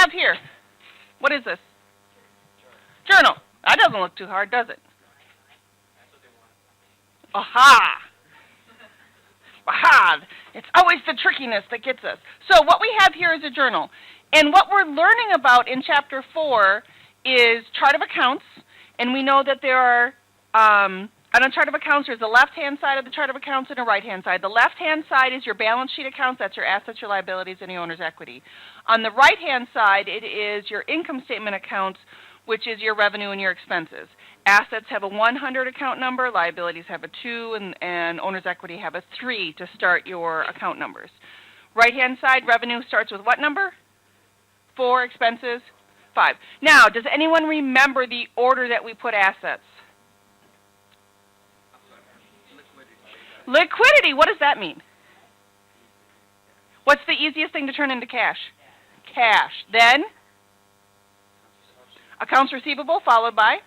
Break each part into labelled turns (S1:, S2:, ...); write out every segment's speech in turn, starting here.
S1: have here? What is this? Journal. That doesn't look too hard, does it? Aha! Aha! It's always the trickiness that gets us. So what we have here is a journal. And what we're learning about in Chapter 4 is chart of accounts. And we know that there are, on a chart of accounts, there's a left-hand side of the chart of accounts and a right-hand side. The left-hand side is your balance sheet accounts. That's your assets, your liabilities, and your owner's equity. On the right-hand side, it is your income statement accounts, which is your revenue and your expenses. Assets have a 100 account number, liabilities have a 2, and owner's equity have a 3 to start your account numbers. Right-hand side, revenue starts with what number? 4, expenses, 5. Now, does anyone remember the order that we put assets? Liquidity, what does that mean? What's the easiest thing to turn into cash? Cash. Then, accounts receivable followed by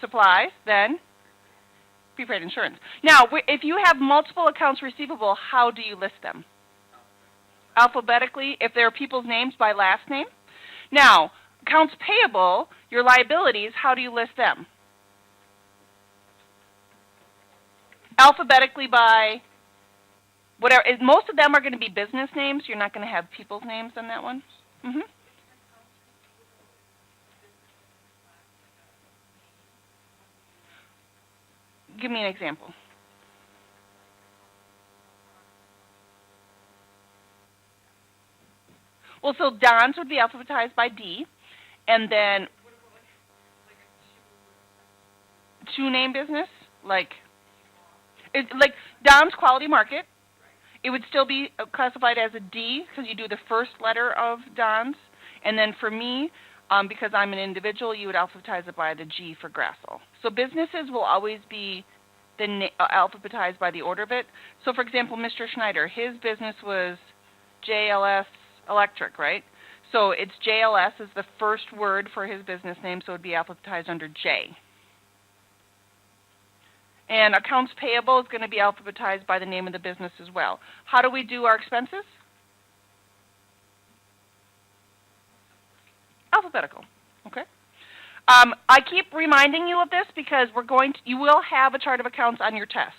S1: supplies, then prepaid insurance. Now, if you have multiple accounts receivable, how do you list them? Alphabetically, if there are people's names by last name. Now, accounts payable, your liabilities, how do you list them? Alphabetically by whatever. Most of them are going to be business names. You're not going to have people's names on that one. Mm-hmm. Give me an example. Well, so Don's would be alphabetized by D, and then two-name business, like Don's Quality Market. It would still be classified as a D because you do the first letter of Don's, and then for me, because I'm an individual, you would alphabetize it by the G for Grassl. So businesses will always be alphabetized by the order of it. So, for example, Mr. Schneider, his business was JLS Electric, right? So it's JLS is the first word for his business name, so it would be alphabetized under J. And accounts payable is going to be alphabetized by the name of the business as well. How do we do our expenses? Alphabetical, okay? I keep reminding you of this because you will have a chart of accounts on your test.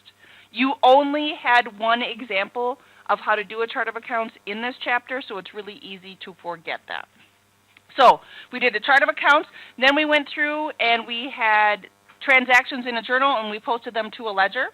S1: You only had one example of how to do a chart of accounts in this chapter, so it's really easy to forget that. So we did the chart of accounts, then we went through and we had transactions in a journal and we posted them to a ledger.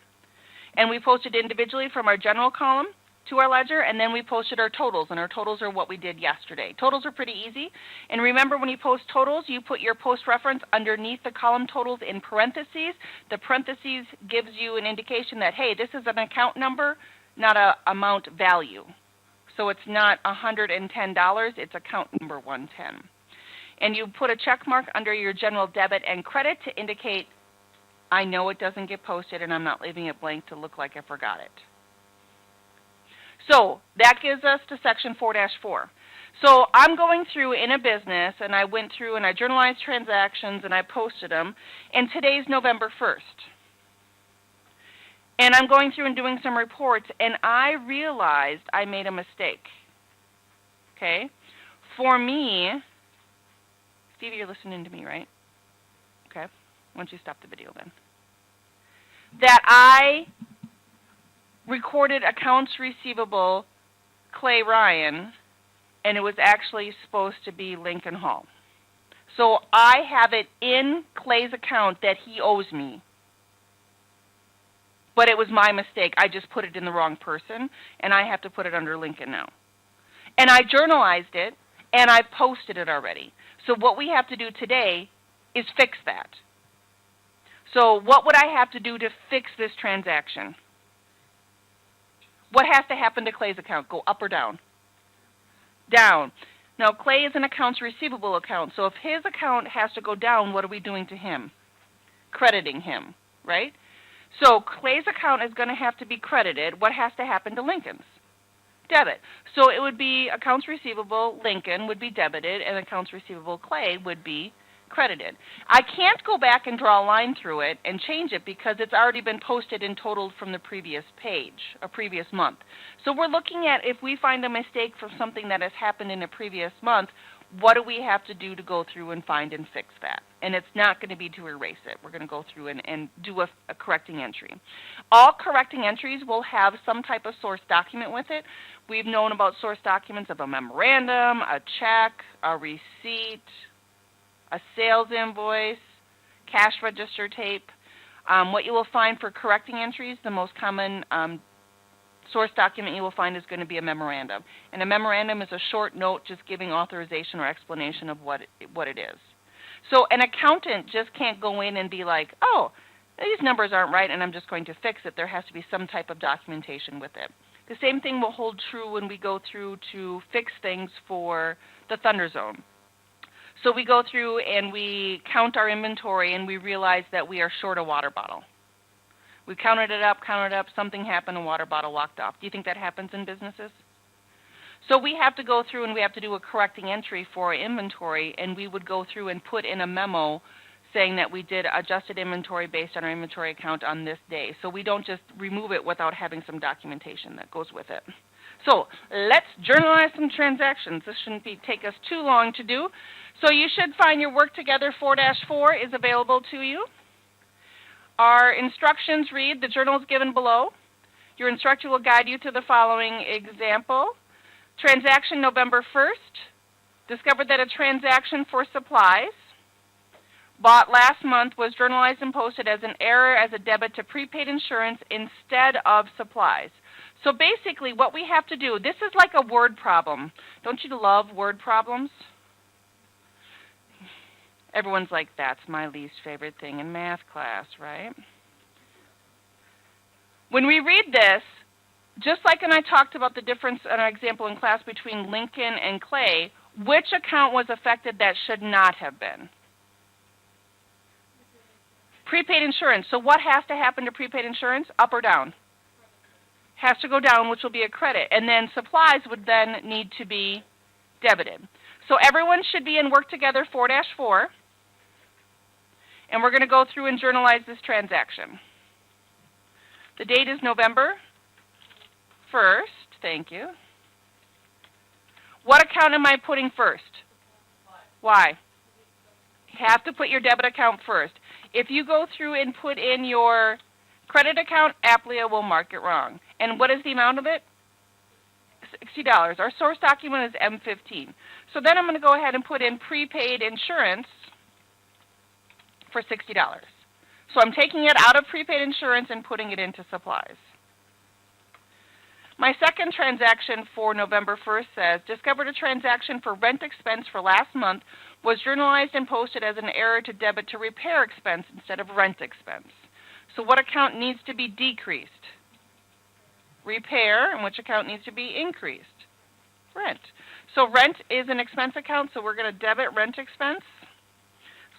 S1: And we posted individually from our general column to our ledger, and then we posted our totals, and our totals are what we did yesterday. Totals are pretty easy, and remember when you post totals, you put your post reference underneath the column totals in parentheses. The parentheses gives you an indication that, hey, this is an account number, not an amount value. So it's not $110, it's account number 110. And you put a check mark under your general debit and credit to indicate, I know it doesn't get posted and I'm not leaving it blank to look like I forgot it. So that gives us to section 4-4. So I'm going through in a business, and I went through and I journalized transactions and I posted them, and today's November 1st. And I'm going through and doing some reports, and I realized I made a mistake. Okay? For me, Stevie, you're listening to me, right? Okay. Why don't you stop the video then? That I recorded accounts receivable Clay Ryan, and it was actually supposed to be Lincoln Hall. So I have it in Clay's account that he owes me. But it was my mistake. I just put it in the wrong person, and I have to put it under Lincoln now. And I journalized it, and I posted it already. So what we have to do today is fix that. So what would I have to do to fix this transaction? What has to happen to Clay's account? Go up or down? Down. Now, Clay is an accounts receivable account, so if his account has to go down, what are we doing to him? Crediting him, right? So Clay's account is going to have to be credited. What has to happen to Lincoln's? Debit. So it would be accounts receivable Lincoln would be debited, and accounts receivable Clay would be credited. I can't go back and draw a line through it and change it because it's already been posted and totaled from the previous page, a previous month. So we're looking at if we find a mistake for something that has happened in a previous month, what do we have to do to go through and find and fix that? And it's not going to be to erase it. We're going to go through and do a correcting entry. All correcting entries will have some type of source document with it. We've known about source documents of a memorandum, a check, a receipt, a sales invoice, cash register tape. What you will find for correcting entries, the most common source document you will find is going to be a memorandum. And a memorandum is a short note just giving authorization or explanation of what it is. So an accountant just can't go in and be like, oh, these numbers aren't right and I'm just going to fix it. There has to be some type of documentation with it. The same thing will hold true when we go through to fix things for the Thunder Zone. So we go through and we count our inventory and we realize that we are short a water bottle. We counted it up, something happened, a water bottle walked off. Do you think that happens in businesses? So we have to go through and we have to do a correcting entry for our inventory, and we would go through and put in a memo saying that we did adjusted inventory based on our inventory account on this day. So we don't just remove it without having some documentation that goes with it. So let's journalize some transactions. This shouldn't take us too long to do. So you should find your Work Together 4-4 is available to you. Our instructions read, the journal is given below. Your instructor will guide you to the following example. Transaction November 1st. Discovered that a transaction for supplies bought last month was journalized and posted as an error as a debit to prepaid insurance instead of supplies. So basically what we have to do, this is like a word problem. Don't you love word problems? Everyone's like, that's my least favorite thing in math class, right? When we read this, just like when I talked about the difference in our example in class between Lincoln and Clay, which account was affected that should not have been? Prepaid insurance. So what has to happen to prepaid insurance? Up or down? Has to go down, which will be a credit. And then supplies would then need to be debited. So everyone should be in Work Together 4-4. And we're going to go through and journalize this transaction. The date is November 1st. Thank you. What account am I putting first? Why? You have to put your debit account first. If you go through and put in your credit account, Applia will mark it wrong. And what is the amount of it? $60. Our source document is M15. So then I'm going to go ahead and put in prepaid insurance for $60. So I'm taking it out of prepaid insurance and putting it into supplies. My second transaction for November 1st says, discovered a transaction for rent expense for last month was journalized and posted as an error to debit to repair expense instead of rent expense. So what account needs to be decreased? Repair, and which account needs to be increased? Rent. So rent is an expense account, so we're going to debit rent expense.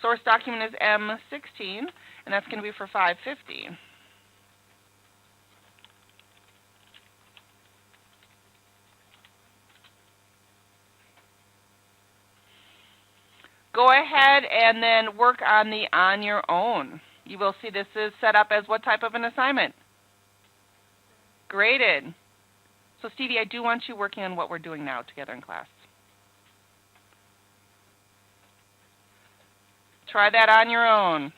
S1: Source document is M16, and that's going to be for $550. Go ahead and then work on the on your own. You will see this is set up as what type of an assignment? Graded. So Stevie, I do want you working on what we're doing now together in class. Try that on your own.